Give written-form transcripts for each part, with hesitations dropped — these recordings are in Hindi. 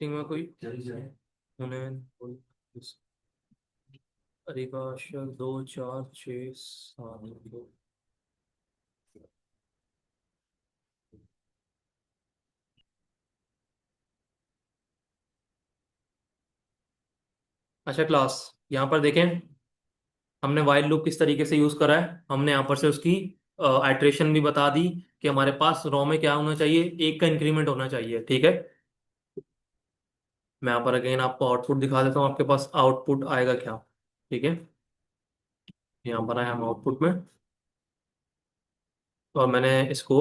टिंग में कोई उन्हें अधिकांश 2 4 6 7 अच्छा क्लास, यहाँ पर देखें हमने वाइल लूप किस तरीके से यूज करा है। हमने यहाँ पर से उसकी आइट्रेशन भी बता दी कि हमारे पास रॉ में क्या होना चाहिए, एक का इंक्रीमेंट होना चाहिए। ठीक है, मैं यहाँ पर अगेन आपको आउटपुट दिखा देता हूँ, आपके पास आउटपुट आएगा क्या। ठीक है, यहाँ पर आया हम आउटपुट में, और मैंने इसको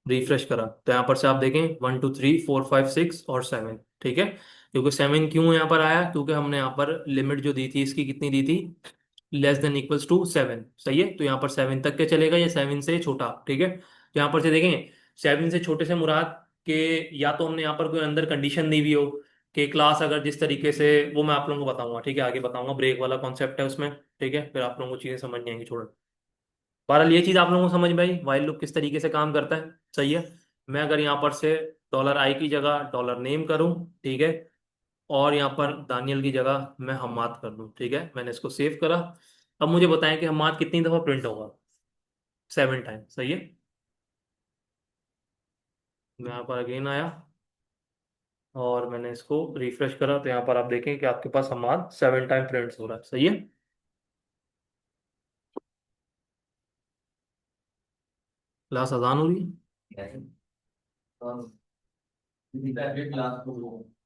रिफ्रेश करा तो यहाँ पर से आप देखें 1 2 3 4 5 6 और 7। ठीक है, क्योंकि 7 क्यों यहाँ पर आया, क्योंकि हमने यहाँ पर लिमिट जो दी थी इसकी कितनी दी थी, < 7। सही है, तो यहाँ पर 7 तक के चलेगा या 7 से छोटा। ठीक है, तो यहाँ पर से देखें 7 से छोटे से मुराद के, या तो हमने यहाँ पर कोई अंदर कंडीशन दी हुई हो कि क्लास अगर जिस तरीके से, वो मैं आप लोगों को बताऊंगा। ठीक है, आगे बताऊंगा, ब्रेक वाला कॉन्सेप्ट है उसमें। ठीक है, फिर आप लोगों को चीजें समझ नहीं आएंगी, छोड़ो। बहरहाल ये चीज आप लोगों को समझ में आई वाइल लूप किस तरीके से काम करता है। सही है, मैं अगर यहाँ पर से $i की जगह $नेम करूँ, ठीक है, और यहाँ पर दानियल की जगह मैं हम्माद कर दूँ। ठीक है, मैंने इसको सेव करा। अब मुझे बताएं कि हम्माद कितनी दफा प्रिंट होगा। 7 टाइम। सही है, मैं यहाँ पर अगेन आया और मैंने इसको रिफ्रेश करा तो यहाँ पर आप देखें कि आपके पास हम्माद 7 टाइम प्रिंट हो रहा है। सही है, क्लास अजान हो रही है।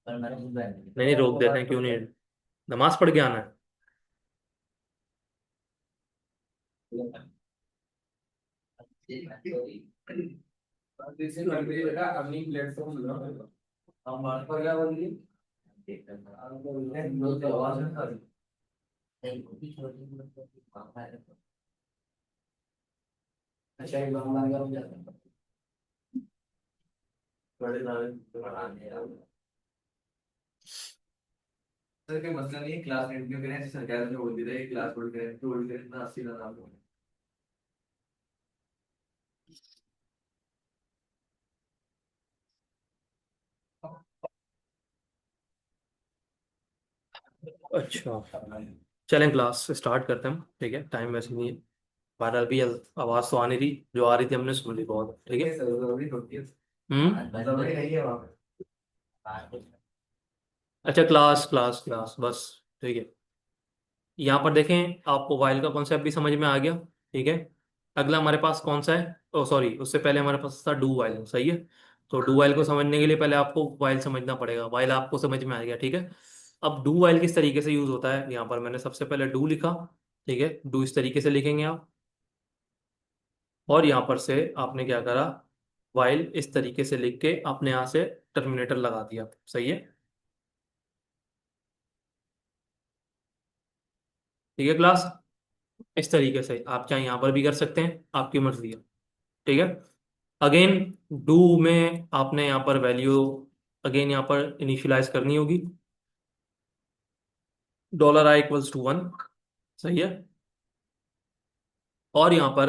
नहीं नहीं, रोक देते हैं, क्यों नहीं, नमाज पढ़ के आना है। सर कोई मसला नहीं है, क्लास कंटिन्यू करें, ऐसे सरकार ने बोल दिया है क्लास होल्ड करें ना, 80 ना नाम। अच्छा, चलें क्लास स्टार्ट करते हैं हम। ठीक है, टाइम वैसे नहीं है। बहरहाल भी आवाज़ तो आनी थी, जो आ रही थी हमने सुन ली बहुत। ठीक है। जरूरी होती है, हम्म। जरूरी नहीं है वहाँ पे। अच्छा क्लास क्लास क्लास बस। ठीक है, यहाँ पर देखें आपको वाइल का कॉन्सेप्ट भी समझ में आ गया। ठीक है, अगला हमारे पास कौन सा है, ओ सॉरी, उससे पहले हमारे पास था डू वाइल। सही है, तो डू वाइल को समझने के लिए पहले आपको वाइल समझना पड़ेगा। वाइल आपको समझ में आ गया। ठीक है, अब डू वाइल किस तरीके से यूज होता है, यहाँ पर मैंने सबसे पहले डू लिखा। ठीक है, डू इस तरीके से लिखेंगे आप, और यहाँ पर से आपने क्या करा, वाइल इस तरीके से लिख के आपने यहाँ से टर्मिनेटर लगा दिया। सही है, ठीक है क्लास, इस तरीके से आप चाहे यहाँ पर भी कर सकते हैं, आपकी मर्जी है। ठीक है, अगेन डू में आपने यहाँ पर वैल्यू अगेन यहाँ पर इनिशियलाइज करनी होगी। $i = 1। सही है, और यहाँ पर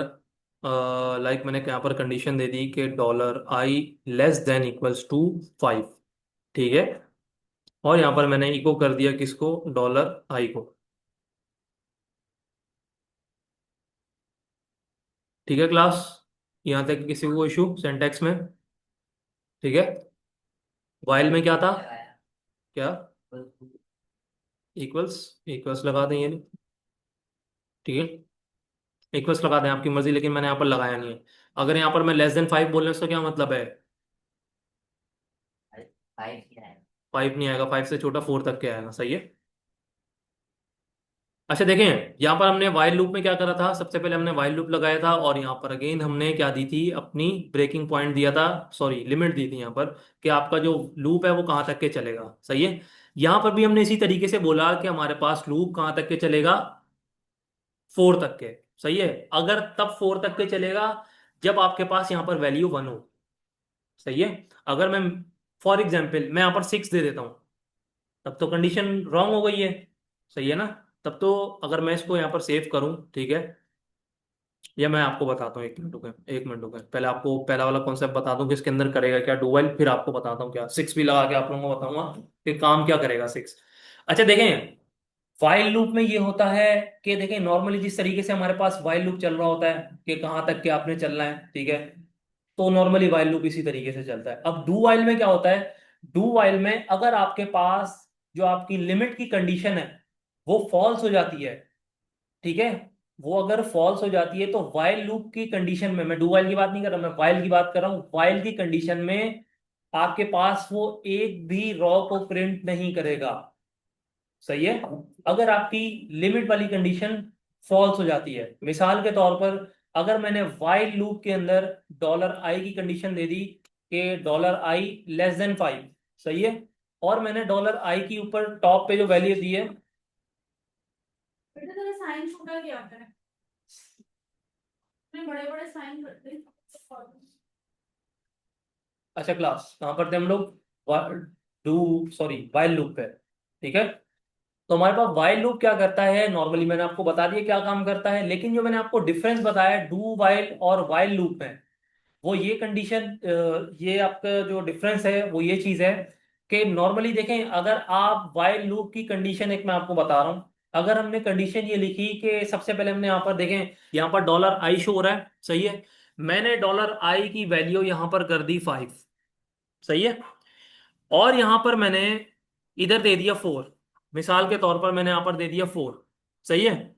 लाइक मैंने यहाँ पर कंडीशन दे दी कि $i < 5। ठीक है, और यहाँ पर मैंने इको कर दिया किसको, $i को। ठीक है क्लास, यहाँ तक किसी को इशू सिंटैक्स में। ठीक है, वाइल में क्या था, क्या इक्वल्स, इक्वल्स लगा दें ये नहीं। ठीक है, इक्वल्स लगा दें आपकी मर्जी, लेकिन मैंने यहाँ पर लगाया नहीं है। अगर यहाँ पर मैं <5 बोलने से क्या मतलब है, 5 नहीं आएगा, 5 से छोटा 4 तक के आएगा। सही है, अच्छा देखें यहाँ पर हमने वाइल लूप में क्या करा था, सबसे पहले हमने वाइल लूप लगाया था, और यहाँ पर अगेन हमने क्या दी थी, अपनी ब्रेकिंग पॉइंट दिया था, सॉरी लिमिट दी थी यहाँ पर, कि आपका जो लूप है वो कहाँ तक के चलेगा। सही है, यहाँ पर भी हमने इसी तरीके से बोला कि हमारे पास लूप कहाँ तक के चलेगा, 4 तक के। सही है, अगर तब 4 तक के चलेगा जब आपके पास यहाँ पर वैल्यू 1 हो। सही है, अगर मैं फॉर एग्जाम्पल मैं यहाँ पर 6 दे देता हूँ, तब तो कंडीशन रॉन्ग हो गई है, सही है ना। तब तो अगर मैं इसको यहाँ पर सेव करूँ, ठीक है, या मैं आपको बताता हूँ, 1 मिनट रुके, 1 मिनट रुके, पहले आपको पहला वाला कॉन्सेप्ट बता दूं कि इसके अंदर करेगा क्या डू वाइल, फिर आपको बताता हूँ क्या 6 भी लगा के आप लोगों को बताऊंगा कि काम क्या करेगा 6। अच्छा देखें, वाइल लूप में ये होता है कि देखें नॉर्मली जिस तरीके से हमारे पास वाइल लूप चल रहा होता है कि कहाँ तक के आपने चलना है, ठीक है, तो नॉर्मली वाइल लूप इसी तरीके से चलता है। अब डू वाइल में क्या होता है, डू वाइल में अगर आपके पास जो आपकी लिमिट की कंडीशन है वो फॉल्स हो जाती है, ठीक है, वो अगर फॉल्स हो जाती है तो वाइल लूप की कंडीशन में, मैं डू वाइल की बात नहीं कर रहा, मैं वाइल की बात कर रहा हूँ, वाइल की कंडीशन में आपके पास वो एक भी रॉ को प्रिंट नहीं करेगा, सही है, अगर आपकी लिमिट वाली कंडीशन फॉल्स हो जाती है। मिसाल के तौर पर अगर मैंने वाइल लूप के अंदर डॉलर आई की कंडीशन दे दी कि डॉलर आई लेस देन 5, सही है, और मैंने डॉलर आई की ऊपर टॉप पे जो वैल्यू दी है। बेटा तेरा साइन छोटा क्या आता है? मैं बड़े बड़े साइन करते हैं। अच्छा क्लास कहाँ पर थे हम लोग, डू सॉरी वाइल लूप पे, ठीक है। तो हमारे पास वाइल लूप क्या करता है, नॉर्मली मैंने आपको बता दिया क्या काम करता है, लेकिन जो मैंने आपको डिफरेंस बताया डू वाइल और वाइल लूप में, वो ये कंडीशन, ये आपका जो डिफरेंस है वो ये चीज है कि नॉर्मली देखें अगर आप वाइल लूप की कंडीशन, एक मैं आपको बता रहा हूं, अगर हमने कंडीशन ये लिखी कि सबसे पहले हमने यहाँ पर देखें, यहाँ पर डॉलर आई शो हो रहा है, सही है, मैंने डॉलर आई की वैल्यू यहाँ पर कर दी 5, सही है, और यहां पर मैंने इधर दे दिया 4, मिसाल के तौर पर मैंने यहां पर दे दिया 4, सही है,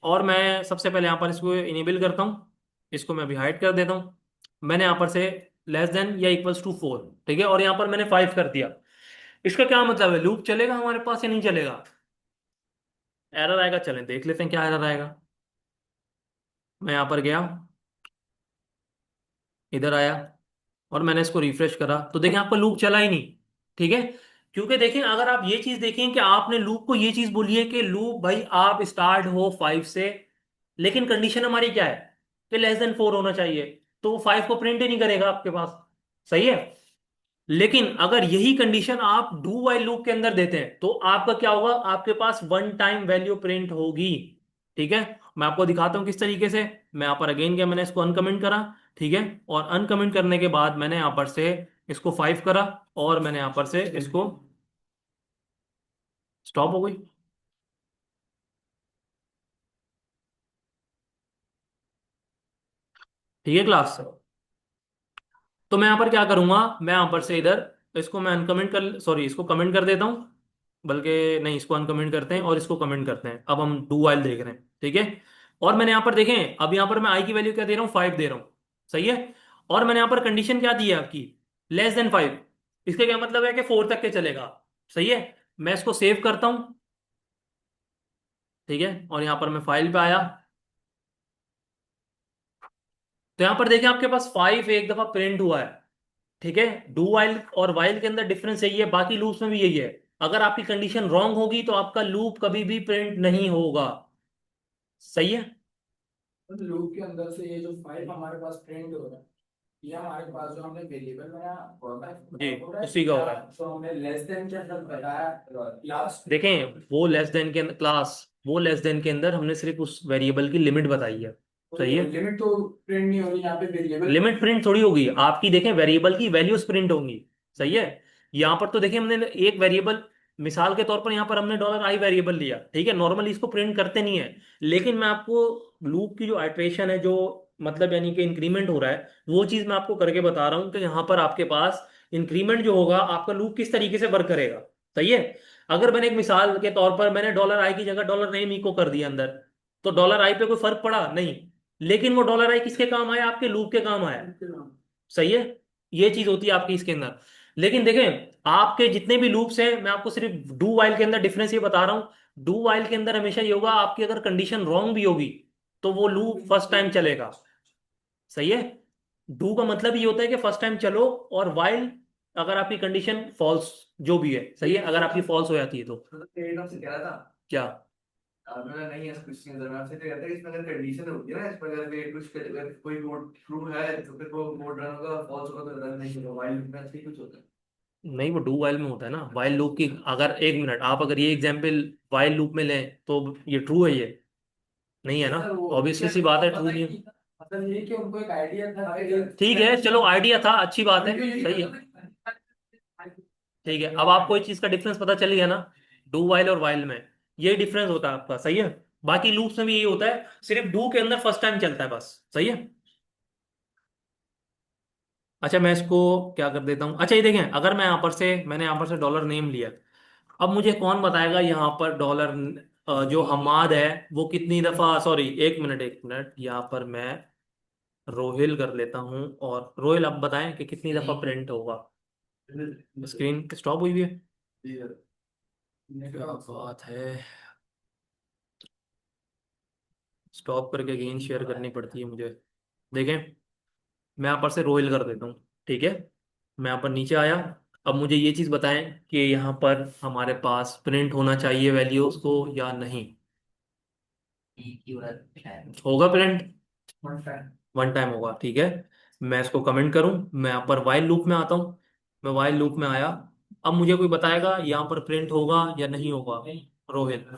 और मैं सबसे पहले यहां पर इसको इनेबल करता हूं, इसको मैं अभी हाइड कर देता हूं, मैंने यहां पर से लेस देन या इक्वल्स टू 4, ठीक है, और यहां पर मैंने 5 कर दिया। इसका क्या मतलब है, लूप चलेगा हमारे पास या नहीं चलेगा, एरर आएगा, चलें देख लेते हैं क्या एरर आएगा। मैं यहां पर गया, इधर आया, और मैंने इसको रिफ्रेश करा तो देखें आपका लूप चला ही नहीं, ठीक है, क्योंकि देखें अगर आप ये चीज देखें कि आपने लूप को ये चीज बोली है कि लूप भाई आप स्टार्ट हो 5 से, लेकिन कंडीशन हमारी क्या है कि लेस देन 4 होना चाहिए, तो वो 5 को प्रिंट ही नहीं करेगा आपके पास, सही है। लेकिन अगर यही कंडीशन आप डू वाइल लूप के अंदर देते हैं तो आपका क्या होगा, आपके पास वन टाइम वैल्यू प्रिंट होगी, ठीक है। मैं आपको दिखाता हूं किस तरीके से। मैं यहाँ पर अगेन गया, मैंने इसको अनकमेंट करा, ठीक है, और अनकमेंट करने के बाद मैंने यहाँ पर से इसको 5 करा, और मैंने यहाँ पर से इसको स्टॉप हो गई, ठीक है क्लास। तो मैं यहाँ पर क्या करूंगा, मैं यहाँ पर से इधर इसको मैं अनकमेंट कर, सॉरी इसको कमेंट कर देता हूँ, बल्कि नहीं इसको अनकमेंट करते हैं और इसको कमेंट करते हैं, अब हम डू वाइल देख रहे हैं, ठीक है। और मैंने यहाँ पर देखें, अब यहाँ पर मैं आई की वैल्यू क्या दे रहा हूँ, 5 दे रहा हूँ, सही है, और मैंने यहाँ पर कंडीशन क्या दी है आपकी, लेस देन 5, इसका क्या मतलब है कि 4 तक के चलेगा, सही है। मैं इसको सेव करता हूँ, ठीक है, और यहाँ पर मैं फाइल पे आया, तो यहाँ पर देखिए आपके पास 5 एक दफा प्रिंट हुआ है, ठीक है। डू वाइल और वाइल के अंदर डिफरेंस यही है, बाकी लूप्स में भी यही है, अगर आपकी कंडीशन रॉन्ग होगी तो आपका लूप कभी भी प्रिंट नहीं होगा, सही है। तो लूप के अंदर से ये जो फाइल हमारे पास प्रिंट हो रहा है, ये हमारे पास जो हमने वेरिएबल बनाया जी हो रहा है, उसी का हो या रहा है। जो हमने लेस देन के अंदर बताया क्लास। देखें वो लेस देन के क्लास, वो लेस देन के अंदर हमने सिर्फ उस वेरिएबल की लिमिट बताई है, तो सही है। लिमिट तो प्रिंट नहीं हो रही यहाँ पे, वेरिएबल। लिमिट प्रिंट थोड़ी होगी आपकी, देखें वेरिएबल की वैल्यूज प्रिंट होंगी, सही है। यहाँ पर तो देखिए हमने एक वेरिएबल, मिसाल के तौर पर यहाँ पर हमने डॉलर आई वेरिएबल लिया, ठीक है, नॉर्मली इसको प्रिंट करते नहीं है, लेकिन मैं आपको लूप की जो आइट्रेशन है, जो मतलब यानी कि इंक्रीमेंट हो रहा है, वो चीज मैं आपको करके बता रहा हूँ कि यहाँ पर आपके पास इंक्रीमेंट जो होगा आपका लूप किस तरीके से वर्क करेगा, सही है। अगर मैंने एक मिसाल के तौर पर मैंने डॉलर आई की जगह डॉलर नेम इको कर दिया अंदर, तो डॉलर आई पे कोई फर्क पड़ा नहीं, लेकिन वो डॉलर आई किसके काम आया, आपके लूप के काम आया, सही है। ये चीज होती है आपकी इसके अंदर। लेकिन देखें आपके जितने भी लूप्स हैं, मैं आपको सिर्फ डू वाइल के अंदर डिफरेंस ये बता रहा हूं, डू वाइल के अंदर हमेशा ये होगा, आपकी अगर कंडीशन रॉन्ग भी होगी तो वो लूप फर्स्ट टाइम चलेगा, सही है। डू का मतलब ये होता है कि फर्स्ट टाइम चलो, और वाइल अगर आपकी कंडीशन फॉल्स जो भी है, सही है, अगर आपकी फॉल्स हो जाती है तो ट्रेड ऑफ से कह रहा था। क्या। मैंने नहीं है कुछ चीज़ मैं आपसे कहता है कि इसमें अगर कंडीशन होती है ना, इसमें अगर कुछ अगर कोई कोड ट्रू है तो फिर वो कोड रन होगा, फॉल्स होगा तो रन नहीं होगा, वाइल में ऐसे ही कुछ होता है। नहीं, वो डू वाइल में होता है ना, वाइल लूप की। अगर एक मिनट, आप अगर ये एग्जाम्पल वाइल लूप में लें तो ये ट्रू है, ये नहीं है ना। सर वो ऑब्वियसली सी बात है, ट्रू पता नहीं है। नहीं, मतलब ये कि उनको एक आइडिया था ठीक है, चलो आइडिया था, अच्छी बात है, सही है। ठीक है, अब आपको इस चीज का डिफरेंस पता चल गया ना, डू वाइल और वाइल में ये डिफरेंस होता है आपका, सही है। बाकी लूप्स में भी यही होता है, सिर्फ डू के अंदर फर्स्ट टाइम चलता है बस, सही है। अच्छा, मैं इसको क्या कर देता हूँ, अच्छा ये देखें, अगर मैंने यहाँ पर से डॉलर नेम लिया, अब मुझे कौन बताएगा यहाँ पर डॉलर जो हमाद है वो कितनी दफा, सॉरी एक मिनट, यहाँ पर मैं रोहिल कर लेता हूँ, और रोहिल आप बताएं कि कितनी दफा प्रिंट होगा। स्क्रीन स्टॉप हुई भी है, क्या बात है। स्टॉप करके अगेन शेयर करनी पड़ती है मुझे। देखें, मैं यहाँ पर से रोहिल कर देता हूँ, ठीक है। मैं यहाँ पर नीचे आया, अब मुझे ये चीज़ बताएं कि यहाँ पर हमारे पास प्रिंट होना चाहिए वैल्यूज को या नहीं। होगा प्रिंट, वन टाइम होगा, ठीक है। मैं इसको कमेंट करूं, मैं यहाँ पर वाइल लूप में आता हूँ। मैं वाइल लूप में आया, अब मुझे कोई बताएगा यहाँ पर प्रिंट होगा या नहीं होगा। रोहित,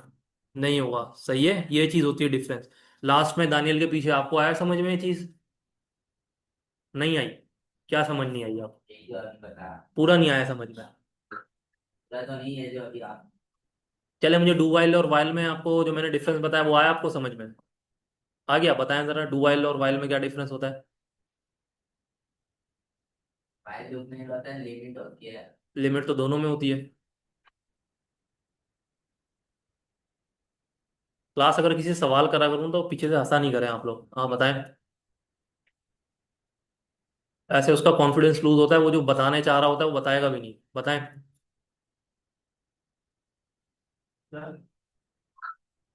नहीं होगा, सही है, ये चीज होती है डिफरेंस। लास्ट में दानियल के पीछे, आपको आया समझ में ये चीज? नहीं आई? क्या समझ नहीं आई आप? पूरा नहीं आया समझ में? चले, मुझे डू वाइल और वाइल में आपको जो मैंने डिफरेंस बताया वो आया आपको समझ में? आ गया? बताएं जरा, डू वाइल और वाइल में क्या डिफरेंस होता है। लिमिट तो दोनों में होती है। क्लास अगर किसी से सवाल करा करूँ तो पीछे से हंसा नहीं करें आप लोग, हाँ बताएं। ऐसे उसका कॉन्फिडेंस लूज होता है, वो जो बताने चाह रहा होता है वो बताएगा भी नहीं, बताएं।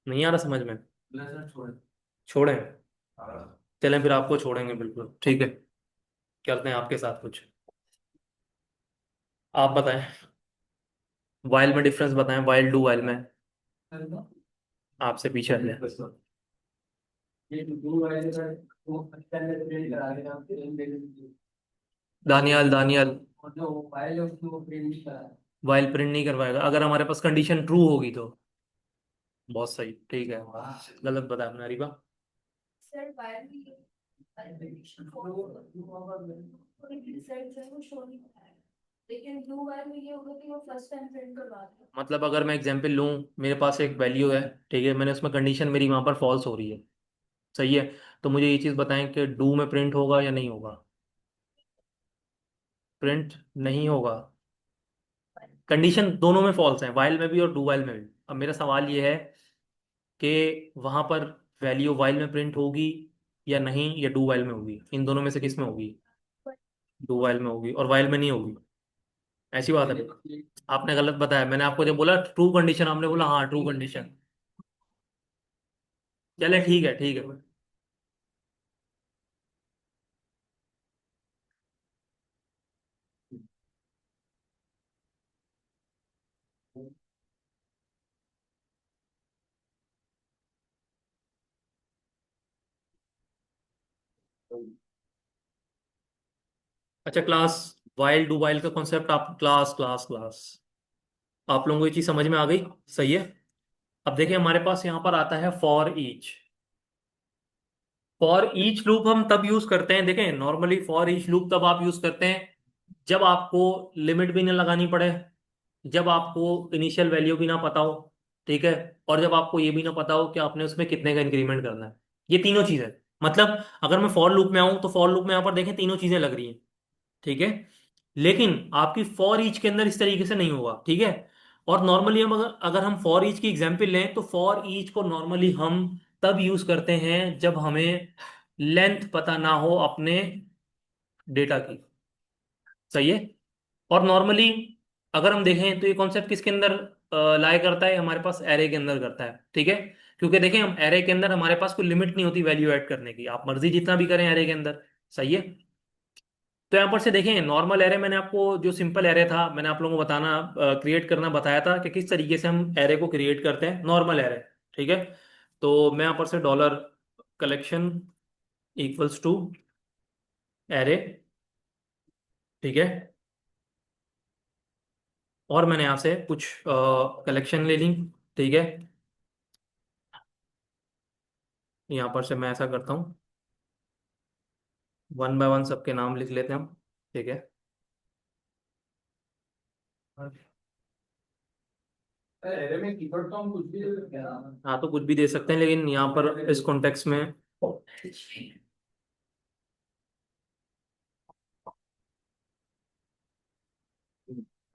नहीं आ रहा समझ में? छोड़ें? चलें फिर, आपको छोड़ेंगे बिल्कुल, ठीक है। करते हैं आपके साथ कुछ। आप बताएं, वाइल में डिफरेंस बताएं, वाइल डू वाइल में। आपसे पीछे हट जाए। ये दो वाले का वो अच्छा है, प्रिंट करा देगा प्रिंट, दानियाल, दानियाल, और जो फाइल है उसको प्रिंट करा। वाइल प्रिंट नहीं करवाएगा अगर हमारे पास कंडीशन ट्रू होगी तो। बहुत सही, ठीक है। गलत बताया आपने अरीबा। सर वायर में ये रिजल्ट जो है वो शो नहीं होता है, लेकिन ब्लू वायर में ये होगा कि वो फर्स्ट टाइम प्रिंट करवा देगा। मतलब अगर मैं एग्जांपल लूँ, मेरे पास एक वैल्यू है, ठीक है, मैंने उसमें कंडीशन मेरी वहाँ पर फॉल्स हो रही है, सही है, तो मुझे ये चीज़ बताएं कि डू में प्रिंट होगा या नहीं होगा। प्रिंट नहीं होगा, कंडीशन दोनों में फॉल्स है, वाइल में भी और डू वाइल में भी। अब मेरा सवाल ये है कि वहाँ पर वैल्यू वाइल में प्रिंट होगी या नहीं, या डू वाइल में होगी, इन दोनों में से किस में होगी? डू वाइल में होगी, और वाइल में नहीं होगी, ऐसी बात है। आपने गलत बताया, मैंने आपको जब बोला ट्रू कंडीशन, आपने बोला हाँ ट्रू कंडीशन। चले ठीक है, ठीक है। अच्छा क्लास, वाइल डू वाइल का कॉन्सेप्ट आप, क्लास क्लास क्लास, आप लोगों को ये चीज समझ में आ गई, सही है। अब देखिए, हमारे पास यहाँ पर आता है for each. For each loop हम तब यूज करते हैं, देखें नॉर्मली फॉर ईच लूप तब आप यूज करते हैं जब आपको लिमिट भी ना लगानी पड़े, जब आपको इनिशियल वैल्यू भी ना पता हो, ठीक है, और जब आपको ये भी ना पता हो कि आपने उसमें कितने का इंक्रीमेंट करना है। ये तीनों चीजें, मतलब अगर मैं फॉर लूप में आऊं तो फॉर लूप में यहाँ पर देखें तीनों चीजें लग रही हैं, ठीक है। लेकिन आपकी फॉर ईच के अंदर इस तरीके से नहीं होगा, ठीक है। और नॉर्मली हम अगर अगर हम फॉर ईच की एग्जांपल लें तो फॉर ईच को नॉर्मली हम तब यूज करते हैं जब हमें लेंथ पता ना हो अपने डेटा की, सही है। और नॉर्मली अगर हम देखें तो ये कॉन्सेप्ट किसके अंदर लाया करता है, हमारे पास एरे के अंदर करता है, ठीक है। क्योंकि देखें, हम एरे के अंदर हमारे पास कोई लिमिट नहीं होती वैल्यू ऐड करने की, आप मर्जी जितना भी करें एरे के अंदर, सही है। तो यहाँ पर से देखें, नॉर्मल एरे, मैंने आपको जो सिंपल एरे था मैंने आप लोगों को बताना, क्रिएट करना बताया था कि किस तरीके से हम एरे को क्रिएट करते हैं, नॉर्मल एरे, ठीक है। तो मैं यहाँ पर से dollar collection equals to array, ठीक है। और मैंने यहाँ से कुछ कलेक्शन ले ली, ठीक है। यहाँ पर से मैं ऐसा करता हूँ, वन बाय वन सबके नाम लिख लेते हैं हम, ठीक है। एरे में कीवर्ड तो हम कुछ भी दे सकते हैं ना। हाँ तो कुछ भी दे सकते हैं, लेकिन यहाँ पर इस कॉन्टेक्स्ट में और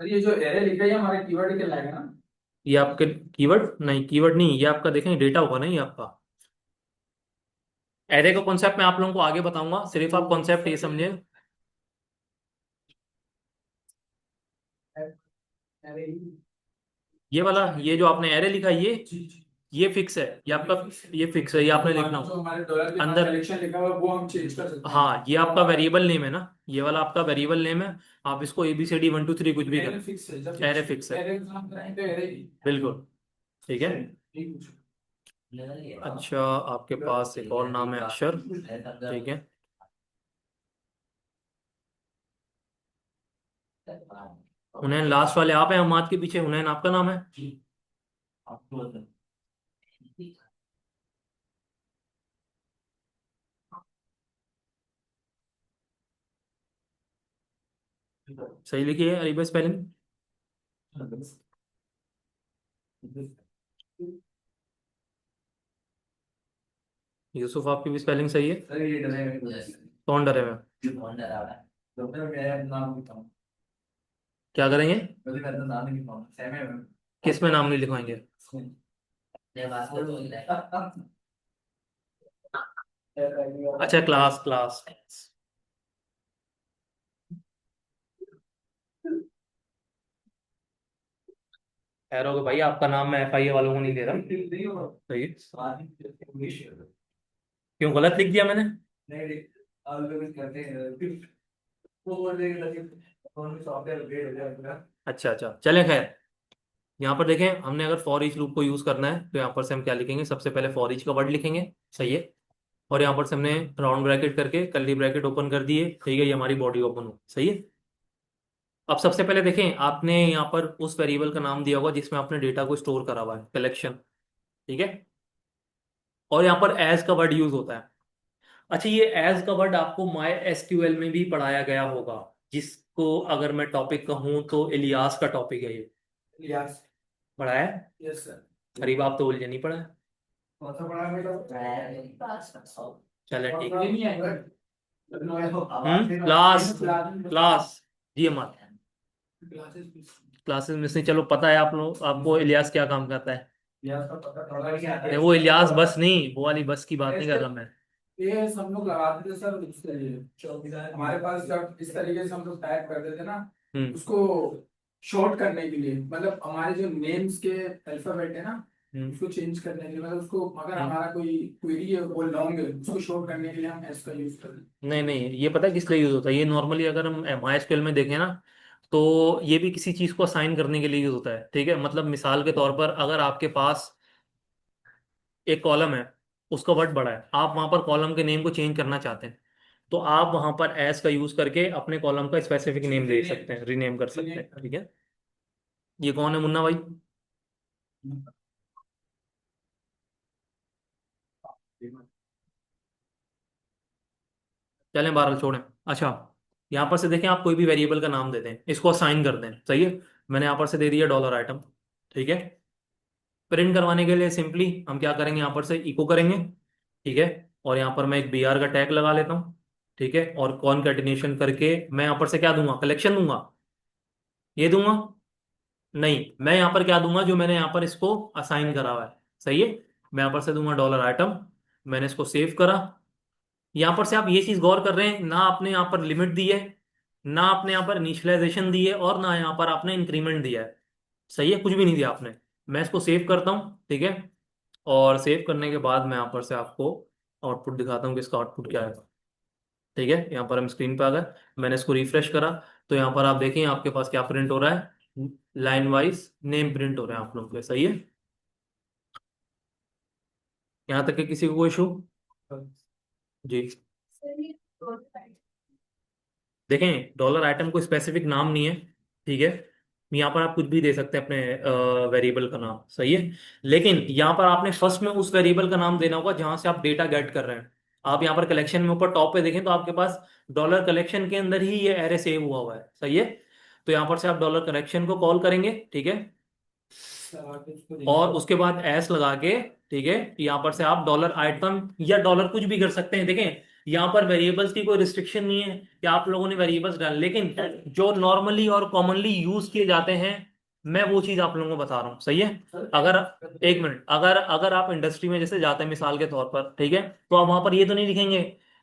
ये जो एरे लिखा है ये हमारे कीवर्ड के लाएगा ना। ये आपके कीवर्ड नहीं, कीवर्ड नहीं, ये आपका देखें डेटा होगा ना, ये आपका एरे का कॉन्सेप्ट मैं आप लोगों को आगे बताऊंगा, सिर्फ आप कॉन्सेप्ट ये समझे। एरे ये वाला, ये जो आपने एरे लिखा है, ये फिक्स है, ये आपका, ये फिक्स है, ये आपने लिखना जो होगा हमारे डॉलर के साथ अंदर। कलेक्शन लिखा हुआ है वो हम चेंज कर सकते हैं। हाँ ये आपका वेरिएबल नेम है ना, ये वाला आपका वेरिएबल नेम है, आप इसको ABCD 1 2 3 कुछ भी एरे कर, फिक्स है जब एरे फिक्स है, एरे का नाम कराएंगे तो एरे ही। बिल्कुल, ठीक है। ठीक है। अच्छा, आपके पास एक और नाम है अक्षर, ठीक है। हुनैन लास्ट वाले आप हैं, हमाद के पीछे हुनैन आपका नाम है। सही लिखी है अरीबा स्पेलिंग। यूसुफ आपकी भी स्पेलिंग सही है। सर ये डरे हुए हैं। कौन डरे में? तो फिर मैं नाम लिखता हूँ। क्या करेंगे? वैसे मैं तो नाम नहीं लिखता हूँ, सेम है। किस में नाम नहीं लिखवाएंगे? अच्छा, क्लास क्लास। खैर होगा भाई, आपका नाम मैं FIA वालों को नहीं दे रहा, सही है। क्यों गलत लिख दिया मैंने? नहीं, आप लोग करते हैं वो बोल रहे हैं कि कौन सी सॉफ्टवेयर अपडेट हो जाएगा। अच्छा अच्छा, चले खैर। यहाँ पर देखें, हमने अगर फॉर ईच लूप को यूज करना है तो यहाँ पर से हम क्या लिखेंगे, सबसे पहले फॉर ईच का वर्ड लिखेंगे, सही है। और यहाँ पर से हमने राउंड ब्रैकेट करके कर्ली ब्रैकेट ओपन कर दिए, ठीक है, ये हमारी बॉडी ओपन हो, सही है। अब सबसे पहले देखें, आपने यहाँ पर उस वेरिएबल का नाम दिया होगा जिसमें आपने डेटा को स्टोर करा हुआ है, कलेक्शन, ठीक है। और यहाँ पर एज का वर्ड यूज होता है। अच्छा, ये एज का वर्ड आपको माई SQL में भी पढ़ाया गया होगा, जिसको अगर मैं टॉपिक कहूँ तो इलियास का टॉपिक है ये, यस। पढ़ा है। Yes sir. करीब आप तो उलझन नहीं पढ़ा है। कौन सा पढ़ा है बेटा? चले ठीक और है। नहीं आएगा। क्लास क्लास, जी हमारा क्लासेस में से, चलो पता है आप लोग, आपको इलियास क्या काम करता है। यार का पता थोड़ा क्या नहीं, वो इलियास बस नहीं, वो वाली बस की बात नहीं कर रहा मैं। ये सब लोग लगाते थे सर इसके लिए। हमारे पास जब इस तरीके से हम लोग टाइप करते थे ना हम्म उसको शॉर्ट करने के लिए, मतलब हमारे जो नेम्स के अल्फाबेट है ना हम्म उसको चेंज करने के लिए, मतलब उसको अगर हम्म। हमारा कोई क्वेरी है वो लॉन्ग है उसको शॉर्ट करने के लिए हम एस का यूज करते हैं। नहीं नहीं, ये पता है किस लिए यूज होता है, ये नॉर्मली अगर हम MySQL में देखें ना, तो ये भी किसी चीज को असाइन करने के लिए यूज होता है, ठीक है। मतलब मिसाल के तौर पर, अगर आपके पास एक कॉलम है, उसका वर्ड बड़ा है, आप वहां पर कॉलम के नेम को चेंज करना चाहते हैं, तो आप वहां पर एस का यूज करके अपने कॉलम का स्पेसिफिक नेम दे सकते हैं, रीनेम कर सकते हैं, ठीक है। ये कौन है मुन्ना भाई? चलें बहरहाल छोड़ें। अच्छा, यहाँ पर से देखें, आप कोई भी वेरिएबल का नाम दे दें, इसको असाइन कर दें, सही है। मैंने यहाँ पर से दे दिया डॉलर आइटम, ठीक है। प्रिंट करवाने के लिए सिंपली हम क्या करेंगे, यहाँ पर से इको करेंगे, ठीक है। और यहाँ पर मैं एक BR का टैग लगा लेता हूँ, ठीक है। और कॉनकैटिनेशन करके मैं यहाँ पर से क्या दूंगा, कलेक्शन दूंगा, ये दूंगा। नहीं, मैं यहाँ पर क्या दूंगा, जो मैंने यहाँ पर इसको असाइन करा हुआ है, सही है। मैं यहाँ पर से दूंगा डॉलर आइटम, मैंने इसको सेव करा। यहाँ पर से आप ये चीज गौर कर रहे हैं ना, आपने यहाँ पर लिमिट दी है, ना आपने यहाँ पर इनिशियलाइजेशन दी है, और ना यहाँ पर आपने इंक्रीमेंट दिया है, सही है, कुछ भी नहीं दिया आपने। मैं इसको सेव करता हूँ, ठीक है। और सेव करने के बाद मैं यहाँ पर से आपको आउटपुट दिखाता हूँ कि इसका आउटपुट क्या है, ठीक है। यहाँ पर हम स्क्रीन पे आ गए, मैंने इसको रिफ्रेश करा, तो यहाँ पर आप देखें आपके पास क्या प्रिंट हो रहा है, लाइन वाइज नेम प्रिंट हो रहे हैं आप लोग के, सही है। यहाँ तक कि किसी को कोई इशू? जी। सर ये dot type। देखें, डॉलर आइटम कोई स्पेसिफिक नाम नहीं है, ठीक है। यहाँ पर आप कुछ भी दे सकते हैं अपने वेरिएबल का नाम, सही है। लेकिन यहाँ पर आपने फर्स्ट में उस वेरिएबल का नाम देना होगा जहां से आप डेटा गेट कर रहे हैं। आप यहाँ पर कलेक्शन में ऊपर टॉप पे देखें तो आपके पास डॉलर कलेक्शन के अंदर ही ये एरे सेव हुआ हुआ है, सही है। तो यहाँ पर से आप डॉलर कलेक्शन को कॉल करेंगे, ठीक है। लगा के उसको और देखिए। उसके बाद एस लगा के, ठीक है, यहाँ पर से आप डॉलर आइटम या डॉलर कुछ भी कर सकते हैं। देखें यहाँ पर वेरिएबल्स की कोई रिस्ट्रिक्शन नहीं है कि आप लोगों ने वेरिएबल्स डाल, लेकिन जो नॉर्मली और कॉमनली यूज किए जाते हैं मैं वो चीज आप लोगों को बता रहा हूँ, सही है। अगर एक मिनट, अगर अगर आप इंडस्ट्री में जैसे जाते हैं मिसाल के तौर पर, ठीक है, तो आप वहां पर ये तो नहीं लिखेंगे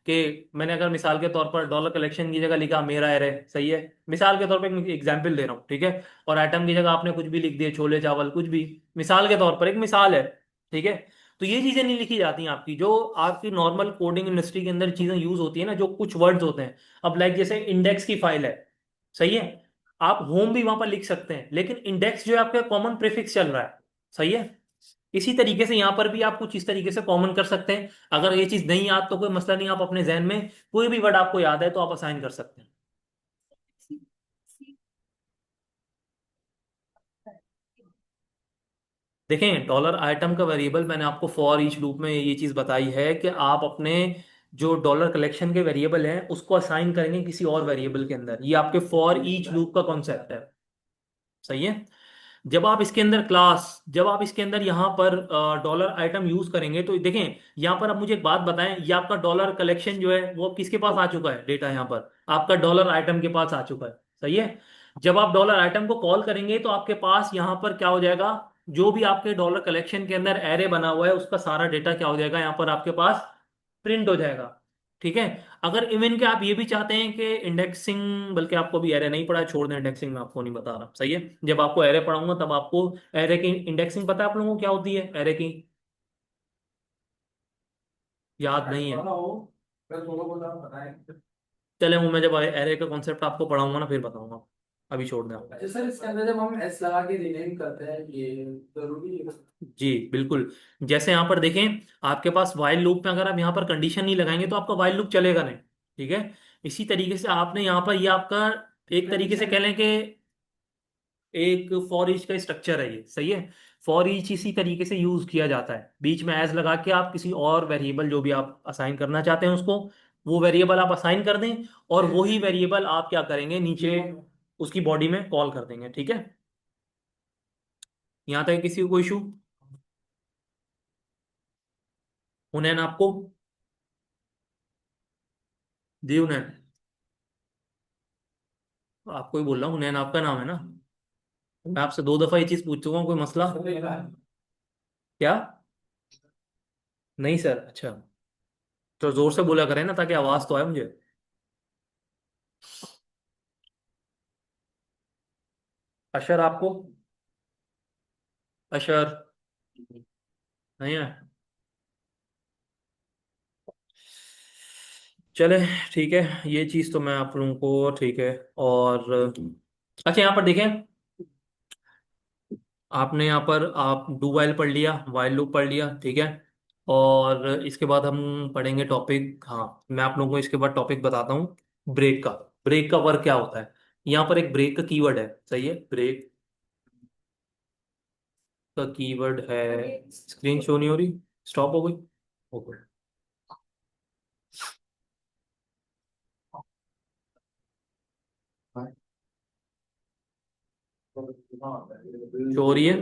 कि मैंने अगर मिसाल के तौर पर डॉलर कलेक्शन की जगह लिखा मेरा एरे, सही है, मिसाल के तौर पर एक एग्जाम्पल दे रहा हूँ, ठीक है। और आइटम की जगह आपने कुछ भी लिख दिए, छोले चावल कुछ भी, मिसाल के तौर पर, एक मिसाल है, ठीक है। तो ये चीजें नहीं लिखी जाती हैं आपकी, जो आपकी नॉर्मल कोडिंग इंडस्ट्री के अंदर चीजें यूज होती है ना, जो कुछ वर्ड्स होते हैं। अब लाइक जैसे इंडेक्स की फाइल है, सही है, आप होम भी वहां पर लिख सकते हैं, लेकिन इंडेक्स जो है आपका कॉमन प्रीफिक्स चल रहा है, सही है। इसी तरीके से यहाँ पर भी आप कुछ इस तरीके से कॉमन कर सकते हैं। अगर ये चीज नहीं याद तो कोई मसला नहीं, आप अपने जहन में कोई भी वर्ड आपको याद है तो आप असाइन कर सकते हैं। देखें डॉलर आइटम का वेरिएबल मैंने आपको फॉर ईच लूप में ये चीज बताई है कि आप अपने जो डॉलर कलेक्शन के वेरिएबल हैं उसको असाइन करेंगे किसी और वेरिएबल के अंदर, ये आपके फॉर ईच लूप का कॉन्सेप्ट है, सही है। जब आप इसके अंदर यहाँ पर डॉलर आइटम यूज करेंगे तो देखें यहाँ पर, अब मुझे एक बात बताएं, ये आपका डॉलर कलेक्शन जो है वो किसके पास आ चुका है, डेटा यहाँ पर आपका डॉलर आइटम के पास आ चुका है, सही है। जब आप डॉलर आइटम को कॉल करेंगे तो आपके पास यहाँ पर क्या हो जाएगा, जो भी आपके डॉलर कलेक्शन के अंदर एरे बना हुआ है उसका सारा डेटा क्या हो जाएगा यहाँ पर आपके पास प्रिंट हो जाएगा, ठीक है। अगर इवन के आप ये भी चाहते हैं कि इंडेक्सिंग, बल्कि आपको भी एरे नहीं पड़ा है, छोड़ दें, इंडेक्सिंग मैं आपको नहीं बता रहा, सही है। जब आपको एरे पढ़ाऊंगा तब आपको एरे की इंडेक्सिंग पता है आप लोगों को क्या होती है एरे की, याद नहीं है। थोड़ा हो, बस थोड़ा बहुत आप बताएं। चले वो मैं जब एरे का कॉन्सेप्ट आपको पढ़ाऊंगा ना फिर बताऊंगा, अभी छोड़ दें आप। अच्छा सर, इसके अंदर जब हम एस लगा के रीनेम करते हैं, ये जरूरी है? जी बिल्कुल। जैसे यहाँ पर देखें, आपके पास वाइल लूप में अगर आप यहाँ पर कंडीशन नहीं लगाएंगे तो आपका वाइल लूप चलेगा नहीं, ठीक है। इसी तरीके से आपने यहाँ पर ये आपका एक तरीके से कह लें कि एक फॉर ईच का स्ट्रक्चर है ये, सही है। फॉर ईच इसी तरीके से यूज किया जाता है, बीच में एज लगा के आप किसी और वेरिएबल जो भी आप असाइन करना चाहते हैं उसको, वो वेरिएबल आप असाइन कर दें, और वही वेरिएबल आप क्या करेंगे नीचे उसकी बॉडी में कॉल कर देंगे, ठीक है। यहाँ तक किसी को कोई इशू हुनैन आपको, जी हुनैन, आपको ही बोल रहा हूँ, हुनैन आपका नाम है ना। मैं आपसे 2 दफा ये चीज पूछ चुका हूँ, कोई मसला? क्या? नहीं सर, अच्छा, तो जोर से बोला करें ना ताकि आवाज तो आए मुझे। अशर आपको, अशर नहीं है, चले, ठीक है, ये चीज तो मैं आप लोगों को, ठीक है। और अच्छा यहाँ पर देखें, आपने यहाँ पर आप डू वाइल पढ़ लिया, वाइल लूप पढ़ लिया, ठीक है। और इसके बाद हम पढ़ेंगे टॉपिक, हाँ मैं आप लोगों को इसके बाद टॉपिक बताता हूँ ब्रेक का। ब्रेक का वर्क क्या होता है, यहाँ पर एक ब्रेक का कीवर्ड है, सही है, ब्रेक का कीवर्ड है, स्क्रीन शो नहीं हो रही, स्टॉप हो गई, ओके, शो हो रही है।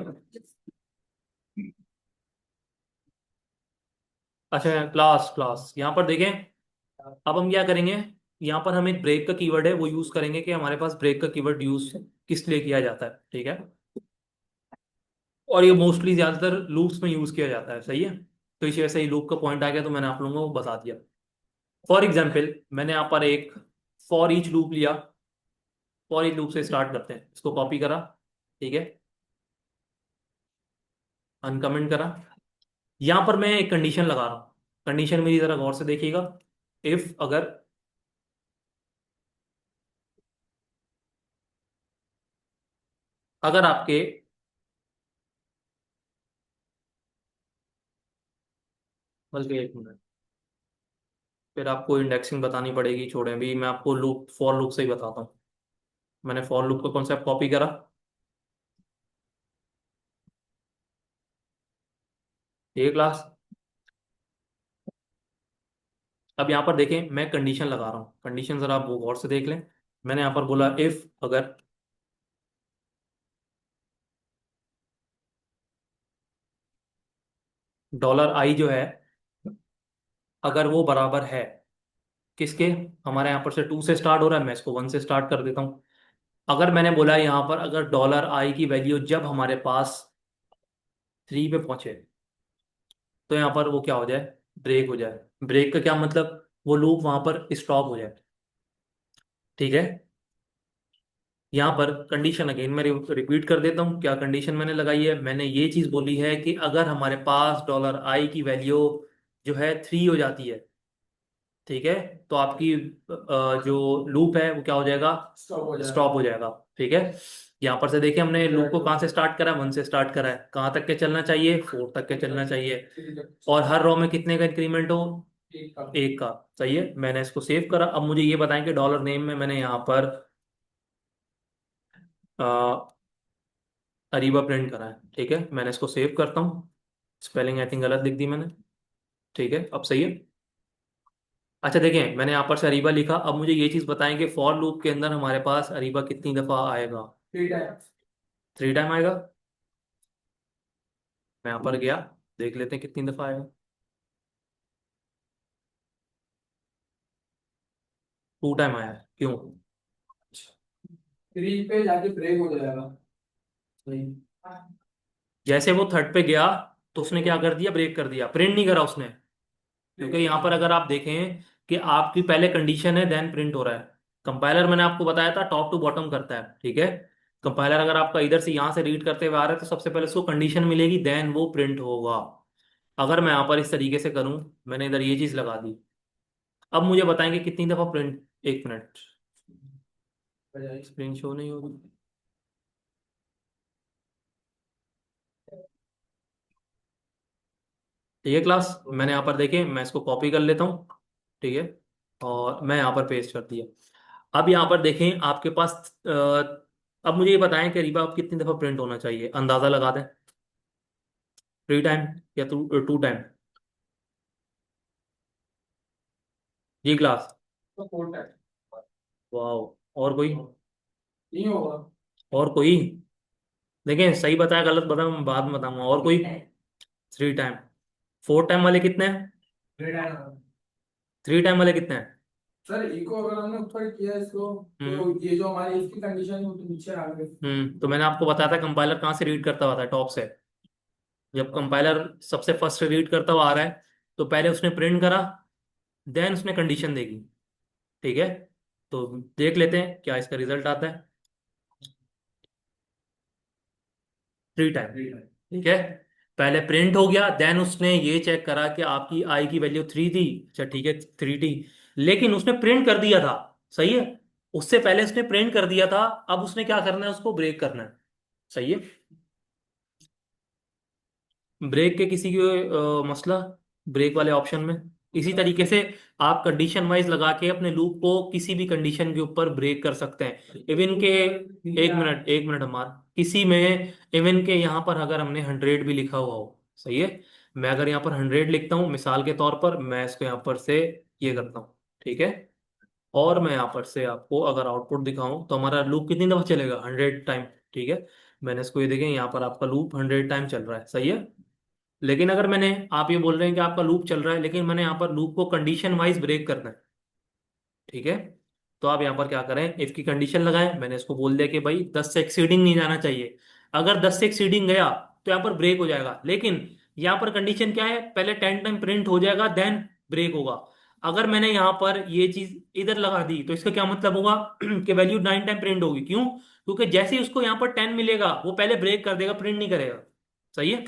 अच्छा क्लास, क्लास यहाँ पर देखें, अब हम क्या करेंगे, यहाँ पर हम एक ब्रेक का कीवर्ड है वो यूज करेंगे कि हमारे पास ब्रेक का कीवर्ड यूज किस लिए किया जाता है, ठीक है। और ये मोस्टली ज्यादातर लूप्स में यूज किया जाता है, सही है। तो इसी वजह से ही लूप का पॉइंट आ गया तो मैंने आप लोगों को बता दिया। फॉर एग्जाम्पल मैंने यहाँ पर एक फॉर ईच लूप लिया, फॉर ईच लूप से स्टार्ट करते हैं, इसको कॉपी करा, ठीक है, अनकमेंट करा। यहाँ पर मैं एक कंडीशन लगा रहा हूँ, कंडीशन मेरी जरा गौर से देखिएगा। इफ अगर अगर आपके, बल्कि एक मिनट, फिर आपको इंडेक्सिंग बतानी पड़ेगी, छोड़ें भी, मैं आपको लूप फॉर लूप से ही बताता हूँ। मैंने फॉर लूप का कॉन्सेप्ट कॉपी करा, ये क्लास। अब यहाँ पर देखें, मैं कंडीशन लगा रहा हूँ, कंडीशन जरा आप वो गौर से देख लें। मैंने यहाँ पर बोला इफ अगर डॉलर आई जो है, अगर वो बराबर है किसके, हमारे यहाँ पर से 2 से स्टार्ट हो रहा है, मैं इसको 1 से स्टार्ट कर देता हूँ। अगर मैंने बोला यहाँ पर अगर डॉलर आई की वैल्यू जब हमारे पास 3 पे पहुंचे, तो यहाँ पर वो क्या हो जाए, ब्रेक हो जाए। ब्रेक का क्या मतलब, वो लूप वहां पर स्टॉप हो जाए। ठीक है। यहाँ पर कंडीशन अगेन मैं रिपीट कर देता हूँ, क्या कंडीशन मैंने लगाई है। मैंने ये चीज बोली है कि अगर हमारे पास डॉलर आई की वैल्यू जो है 3 हो जाती है, ठीक है, तो आपकी जो लूप है वो क्या हो जाएगा, स्टॉप हो जाएगा। स्टॉप हो जाएगा। ठीक है। यहाँ पर से देखिए हमने लूप को कहाँ से स्टार्ट करा, 1 से स्टार्ट करा है, कहाँ तक के चलना चाहिए, 4 तक के चलना चाहिए। और हर रो में कितने का इंक्रीमेंट हो, एक का। 1 का। सही है, मैंने इसको सेव करा। अब मुझे ये बताएं कि डॉलर नेम में मैंने यहाँ पर अरीबा प्रिंट करा है। ठीक है, मैंने इसको सेव करता हूँ। स्पेलिंग आई थिंक गलत लिख दी मैंने। ठीक है, अब सही है। अच्छा देखें, मैंने यहाँ पर से अरीबा लिखा। अब मुझे ये चीज़ बताएं कि फॉर लूप के अंदर हमारे पास अरीबा कितनी दफ़ा आएगा। 3 टाइम्स। 3 टाइम आएगा। मैं यहाँ पर गया, देख लेते हैं कितनी दफ़ा आएगा। 2 टाइम आया है, क्यों। 3 पे जाके ब्रेक हो जाएगा। सही। जैसे वो थर्ड पे गया, तो उसने क्या कर दिया, ब्रेक कर दिया, प्रिंट नहीं करा उसने। क्योंकि यहाँ पर अगर आप देखें कि आपकी पहले कंडीशन है देन प्रिंट हो रहा है। कंपाइलर मैंने आपको बताया था टॉप टू बॉटम करता है। ठीक है। कंपाइलर अगर आपका इधर से यहाँ से रीड करते हुए आ रहा है, तो सबसे पहले उसको कंडीशन मिलेगी, देन वो प्रिंट होगा। अगर मैं यहाँ पर इस तरीके से करूँ, मैंने इधर ये चीज लगा दी। अब मुझे बताएंगे कितनी दफा प्रिंट, 1 मिनट, स्क्रीन शो नहीं होगी। ठीक है क्लास, मैंने यहाँ पर देखे, मैं इसको कॉपी कर लेता हूँ। ठीक है, और मैं यहाँ पर पेस्ट कर दिया। अब यहाँ पर देखें आपके पास अब मुझे ये बताएं कि रिबा अब कितनी दफा प्रिंट होना चाहिए, अंदाजा लगा दें। 3 टाइम या 2 टाइम। जी क्लास। तो 4 टाइम। वाह, और कोई, नहीं होगा। और कोई। देखें सही बताया गलत बताया मैं बाद में बताऊंगा। और कोई। 3 टाइम। 4 टाइम वाले कितने हैं, 3 टाइम। 3 टाइम वाले कितने हैं। सर इको अगर हमने ऊपर किया इसको, हम्म। तो ये जो हमारी इसकी कंडीशन है वो तो नीचे आ गई। तो मैंने आपको बताया था कंपाइलर कहाँ से रीड करता हुआ था, टॉप से। जब कंपाइलर सबसे फर्स्ट रीड करता हुआ आ रहा है, तो पहले उसने प्रिंट करा, देन उसने कंडीशन देगी। ठीक है, तो देख लेते हैं क्या इसका रिजल्ट आता है। 3 टाइम। ठीक है, पहले प्रिंट हो गया, देन उसने ये चेक करा कि आपकी आई की वैल्यू 3 थी। अच्छा ठीक है, 3 थी, लेकिन उसने प्रिंट कर दिया था। सही है, उससे पहले उसने प्रिंट कर दिया था। अब उसने क्या करना है, उसको ब्रेक करना है। सही है, ब्रेक के किसी के मसला, ब्रेक वाले ऑप्शन में इसी तरीके से आप कंडीशन वाइज लगा के अपने लूप को किसी भी कंडीशन के ऊपर ब्रेक कर सकते हैं। इवन के, 1 मिनट 1 मिनट, हमारा किसी में इवन के यहाँ पर अगर हमने 100 भी लिखा हुआ हो, सही है, मैं अगर यहाँ पर 100 लिखता हूँ मिसाल के तौर पर, मैं इसको यहाँ पर से ये करता हूँ। ठीक है, और मैं यहाँ पर से आपको अगर आउटपुट दिखाऊं, तो हमारा लूप कितनी दफा चलेगा, 100 टाइम। ठीक है, मैंने इसको ये देखें, यहाँ पर आपका लूप 100 टाइम चल रहा है। सही है, लेकिन अगर मैंने, आप ये बोल रहे हैं कि आपका लूप चल रहा है, लेकिन मैंने यहाँ पर लूप को कंडीशन वाइज ब्रेक करना है। ठीक है, तो आप यहाँ पर क्या करें, इफ की कंडीशन लगाएं। मैंने इसको बोल दिया कि भाई 10 से एक्सीडिंग नहीं जाना चाहिए। अगर 10 से एक्सीडिंग गया, तो यहाँ पर ब्रेक हो जाएगा। लेकिन यहाँ पर कंडीशन क्या है, पहले 10 टाइम प्रिंट हो जाएगा, देन ब्रेक होगा। अगर मैंने यहाँ पर ये चीज इधर लगा दी, तो इसका क्या मतलब होगा कि वैल्यू 9 टाइम प्रिंट होगी। क्यों, क्योंकि जैसे ही उसको यहाँ पर 10 मिलेगा, वो पहले ब्रेक कर देगा, प्रिंट नहीं करेगा। सही है,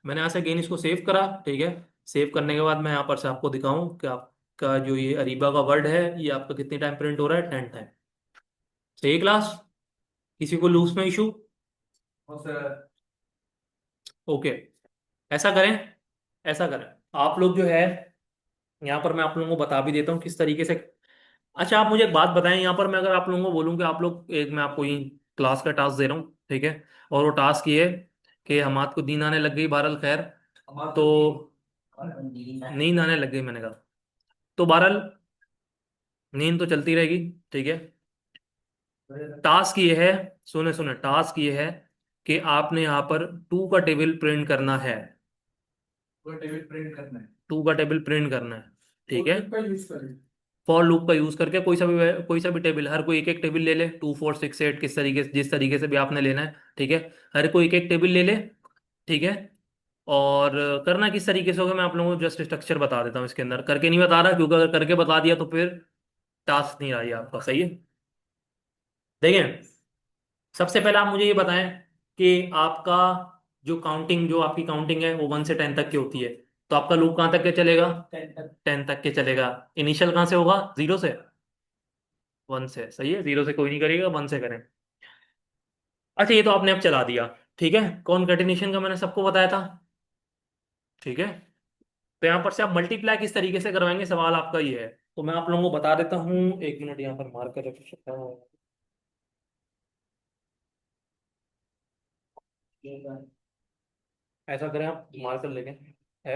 मैंने यहाँ से अगेन इसको सेव करा। ठीक है, सेव करने के बाद मैं यहाँ पर से आपको दिखाऊं कि आपका जो ये अरीबा का वर्ड है, ये आपका कितने टाइम प्रिंट हो रहा है, 10 टाइम। सही क्लास, किसी को लूप्स में इशू। और सर ओके, ऐसा करें, ऐसा करें, आप लोग जो है, यहाँ पर मैं आप लोगों को बता भी देता हूँ किस तरीके से। अच्छा आप मुझे एक बात बताएं, यहाँ पर मैं अगर आप लोगों को बोलूँ कि आप लोग एक, मैं आपको ये क्लास का टास्क दे रहा हूँ, ठीक है, और वो टास्क ये है कि हमाद को दीन आने लग गई, बहरल खैर, तो नींद आने लग गई मैंने कहा। तो बहरहाल नींद तो चलती रहेगी, ठीक है। टास्क ये है, सुने सुने, टास्क ये है कि आपने यहाँ पर टू का टेबल प्रिंट करना है। वो टेबल प्रिंट करना है। टू का टेबल प्रिंट करना है, ठीक है। का यूज करें। फॉर लूप का यूज करके कोई सा भी टेबल, हर कोई एक एक टेबल ले ले, 2 4 6 8, किस तरीके से, जिस तरीके से भी आपने लेना है, ठीक है। हर कोई एक एक टेबल ले ले, ठीक है। और करना किस तरीके से होगा मैं आप लोगों को जस्ट स्ट्रक्चर बता देता हूँ इसके अंदर, करके नहीं बता रहा क्योंकि अगर करके बता दिया तो फिर टास्क नहीं रहा ये आपका, सही है। देखें, सबसे पहले आप मुझे ये बताएं कि आपका जो आपकी काउंटिंग है वो 1 से 10 तक की होती है, तो आपका लूप कहाँ तक के चलेगा? 10 तक के चलेगा। इनिशियल कहाँ से होगा? 0 से? 1 से, सही है। 0 से कोई नहीं करेगा, 1 से करें। अच्छा, ये तो आपने अब चला दिया, ठीक है। कॉनकैटिनेशन का मैंने सबको बताया था, ठीक है। तो यहाँ पर से आप मल्टीप्लाई किस तरीके से करवाएंगे, सवाल आपका ये है। तो मैं आप लोगों को बता देता हूँ, 1 मिनट यहाँ पर मार कर रख सकता हूँ। ऐसा करें, आप मार कर लेंगे है।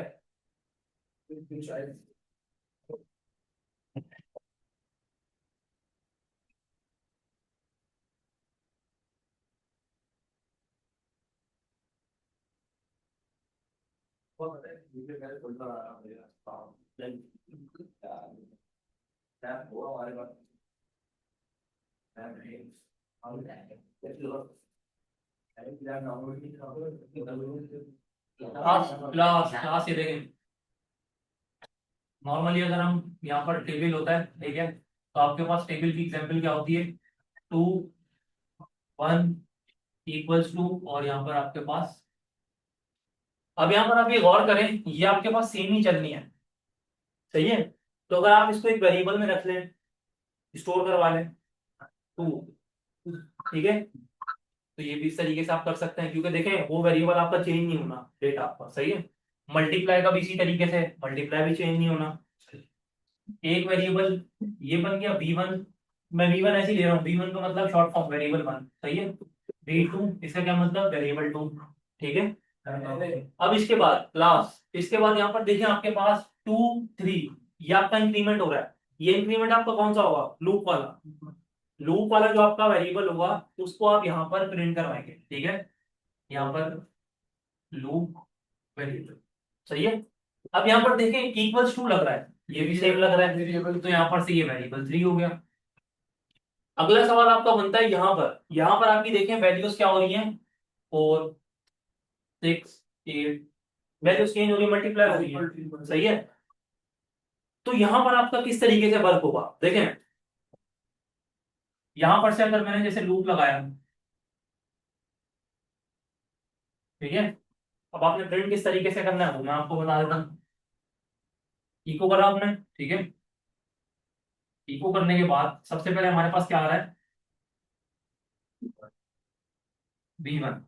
क्लास क्लास ये देखें, नॉर्मली अगर हम यहाँ पर टेबल होता है, ठीक है, तो आपके पास टेबल की एग्जांपल क्या होती है? 2 1 = 2, और यहाँ पर आपके पास, अब यहाँ पर आप ये गौर करें, ये आपके पास सेम ही चलनी है, सही है। तो अगर आप इसको एक वेरिएबल में रख लें, स्टोर करवा लें 2, ठीक है, तो ये भी इस तरीके से आप कर सकते हैं, क्योंकि देखें वो वेरिएबल आपका चेंज नहीं होना, डेटा आपका, सही है। मल्टीप्लाई का भी इसी तरीके से, मल्टीप्लाई भी चेंज नहीं होना। एक वेरिएबल ये बन गया V1, मैं V1 ऐसे ही ले रहा हूँ, V1 का मतलब शॉर्ट फॉर्म वेरिएबल 1, सही है। V2 इसका क्या मतलब? वेरिएबल 2, ठीक है। अब इसके बाद क्लास, इसके बाद यहाँ पर देखिए आपके पास 2 3, ये आपका इंक्रीमेंट हो रहा है। ये इंक्रीमेंट आपका कौन सा होगा? लूप वाला। लूप वाला जो आपका वेरिएबल होगा उसको आप यहाँ पर प्रिंट करवाएंगे, ठीक है। यहाँ पर लूप वेरिएबल, सही है। अब यहाँ पर देखें इक्वल्स टू लग रहा है, ये भी सेम लग रहा है वेरिएबल, तो यहाँ पर से ये वेरिएबल 3 हो गया। अगला सवाल आपका बनता है यहाँ पर आपकी देखें वैल्यूज क्या हो रही हैं? 4 6 8, वैल्यूज चेंज हो रही है, मल्टीप्लाई हो रही है, सही है। तो यहाँ पर आपका किस तरीके से वर्क होगा, देखें। यहाँ पर से अगर मैंने जैसे लूप लगाया, ठीक है, अब आपने प्रिंट किस तरीके से करना है वो मैं आपको बता देता हूँ। इको करा आपने, ठीक है। इको करने के बाद सबसे पहले हमारे पास क्या आ रहा है? V1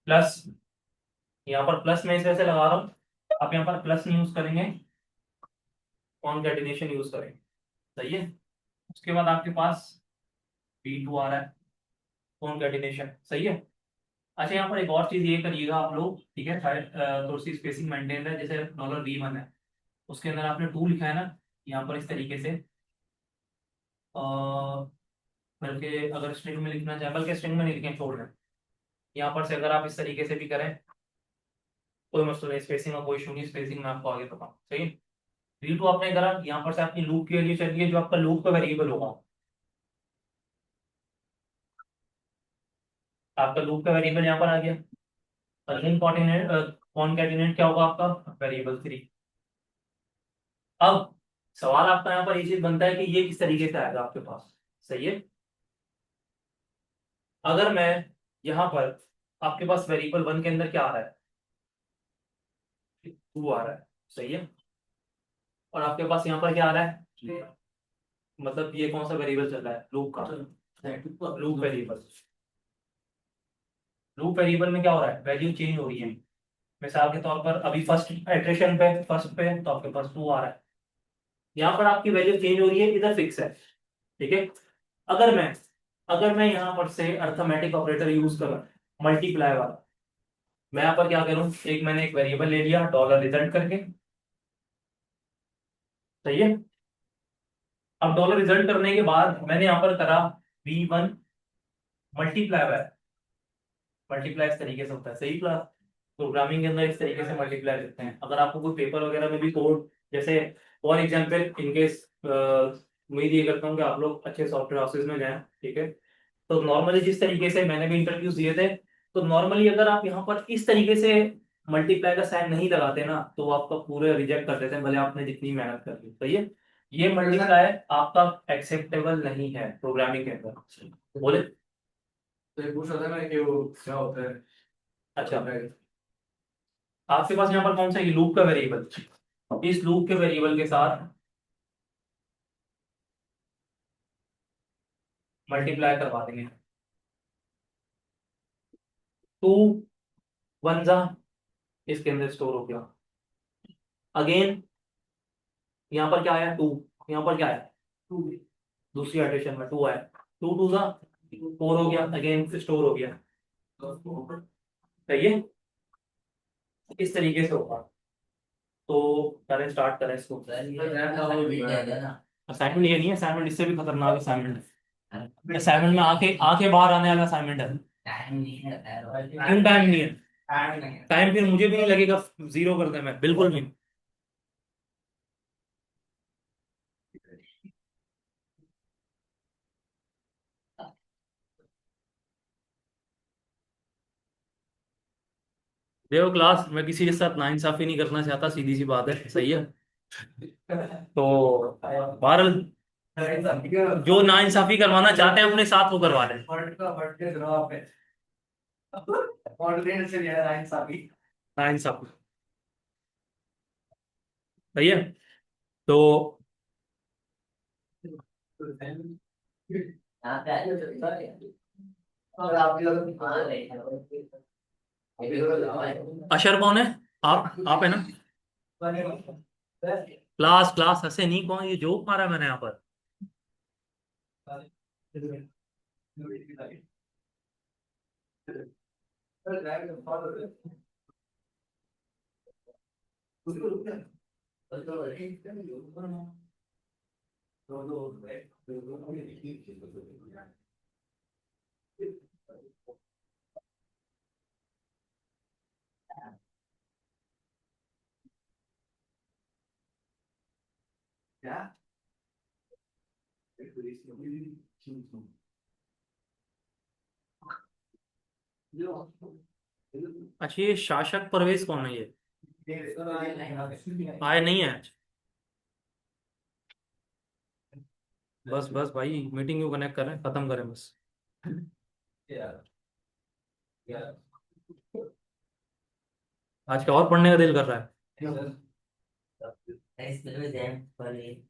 प्लस, यहाँ पर प्लस में इस वजह से लगा रहा हूँ, आप यहाँ पर प्लस नहीं यूज करेंगे, कॉनकैटिनेशन यूज करेंगे, सही है। उसके बाद आपके पास V2 आ रहा है, कॉनकैटिनेशन, सही है। अच्छा, यहाँ पर एक और चीज ये करिएगा आप लोग, ठीक है, थोड़ी सी स्पेसिंग मेंटेन है, जैसे $V1 है, उसके अंदर आपने 2 लिखा है ना, यहाँ पर इस तरीके से, बल्कि अगर स्ट्रिंग में लिखना चाहे, बल्कि स्ट्रिंग में नहीं लिखें, छोड़ दें। यहाँ पर से अगर आप इस तरीके से भी करें कोई मसला नहीं, स्पेसिंग का कोई इशू नहीं, स्पेसिंग में आपको आगे बताऊँ, सही है। V2 आपने करा, यहाँ पर से आपकी लूप की वैल्यू चल रही है, जो आपका लूप का वेरिएबल होगा, आपका लूप का वेरिएबल यहाँ पर आ गया। अगेन कॉनकैटिनेट क्या होगा आपका? वेरिएबल 3। अब सवाल आपका यहाँ पर ये चीज बनता है कि ये किस तरीके से आएगा आपके पास, सही है। अगर मैं यहाँ पर, आपके पास वेरिएबल 1 के अंदर क्या आ रहा है? 2 आ रहा है, सही है। और आपके पास यहाँ पर क्या आ रहा है? मतलब ये कौन सा वेरिएबल चल रहा है? लूप का, लूप वेरिएबल। लूप वेरिएबल में क्या हो रहा है? वैल्यू चेंज हो रही है। मिसाल के तौर पर अभी फर्स्ट इटरेशन पे, फर्स्ट पे तो आपके पास 2 आ रहा है, यहाँ पर आपकी वैल्यू चेंज हो रही है, इधर फिक्स है, ठीक है। अगर मैं अगर मैं यहाँ पर से अर्थमेटिक ऑपरेटर यूज करूँ, मल्टीप्लाई वाला, मैं यहाँ पर क्या करूँ, एक मैंने एक वेरिएबल ले लिया डॉलर रिजल्ट करके, सही है। अब डॉलर रिजल्ट करने के बाद मैंने यहाँ पर करा V1 मल्टीप्लाई बाय, मल्टीप्लाई इस तरीके से होता है, सही क्लास। प्रोग्रामिंग के अंदर इस तरीके से मल्टीप्लाई करते हैं। अगर आपको कोई पेपर वगैरह में भी कोड, जैसे फॉर एग्जांपल इन केस, उम्मीद ये करता हूँ कि आप लोग अच्छे सॉफ्टवेयर हाउसेज में जाएं, ठीक है। तो नॉर्मली जिस तरीके से मैंने भी इंटरव्यूज दिए थे, तो नॉर्मली अगर आप यहाँ पर इस तरीके से मल्टीप्लाई का साइन नहीं लगाते ना, तो वो आपका पूरे रिजेक्ट कर देते हैं, भले आपने जितनी मेहनत कर ली, सही है। ये मल्टीप्लाई आपका एक्सेप्टेबल नहीं है प्रोग्रामिंग के अंदर, बोले। तो ये पूछ रहा था मैं कि वो क्या होता है। अच्छा, आपके पास यहाँ पर कौन सा लूप का वेरिएबल, इस लूप के वेरिएबल के साथ मल्टीप्लाई करवा देंगे। टू वन जा, इसके अंदर स्टोर हो गया। अगेन यहाँ पर क्या आया, टू, यहाँ पर क्या आया, टू, दूसरी एडिशन में टू आया, टू टू जा फोर हो गया, अगेन स्टोर हो गया, सही है। इस तरीके से होगा। तो करें, स्टार्ट करें इसको। असाइनमेंट ये नहीं है, असाइनमेंट इससे भी खतरनाक असाइनमेंट है। असाइनमेंट में आके आके बाहर आने वाला असाइनमेंट है। क्यों टाइम नहीं है? टाइम फिर मुझे भी नहीं लगेगा जीरो कर दे, मैं बिल्कुल भी। देखो क्लास, मैं किसी के साथ नाइंसाफी नहीं करना चाहता, सीधी सी बात है, सही है। तो बहरहाल, जो नाइंसाफी करवाना चाहते हैं अपने साथ वो करवा लें। नाइंसाफी, सही है। तो अशर कौन है? आप है ना? क्लास क्लास हंसे नहीं, कौन ये जोक मारा मैंने यहाँ पर? अच्छा, ये शासक परवेज कौन है ये? आए नहीं है आज? बस बस भाई, मीटिंग क्यों कनेक्ट कर रहे हैं, खत्म करें बस। आज क्या और पढ़ने का दिल कर रहा है?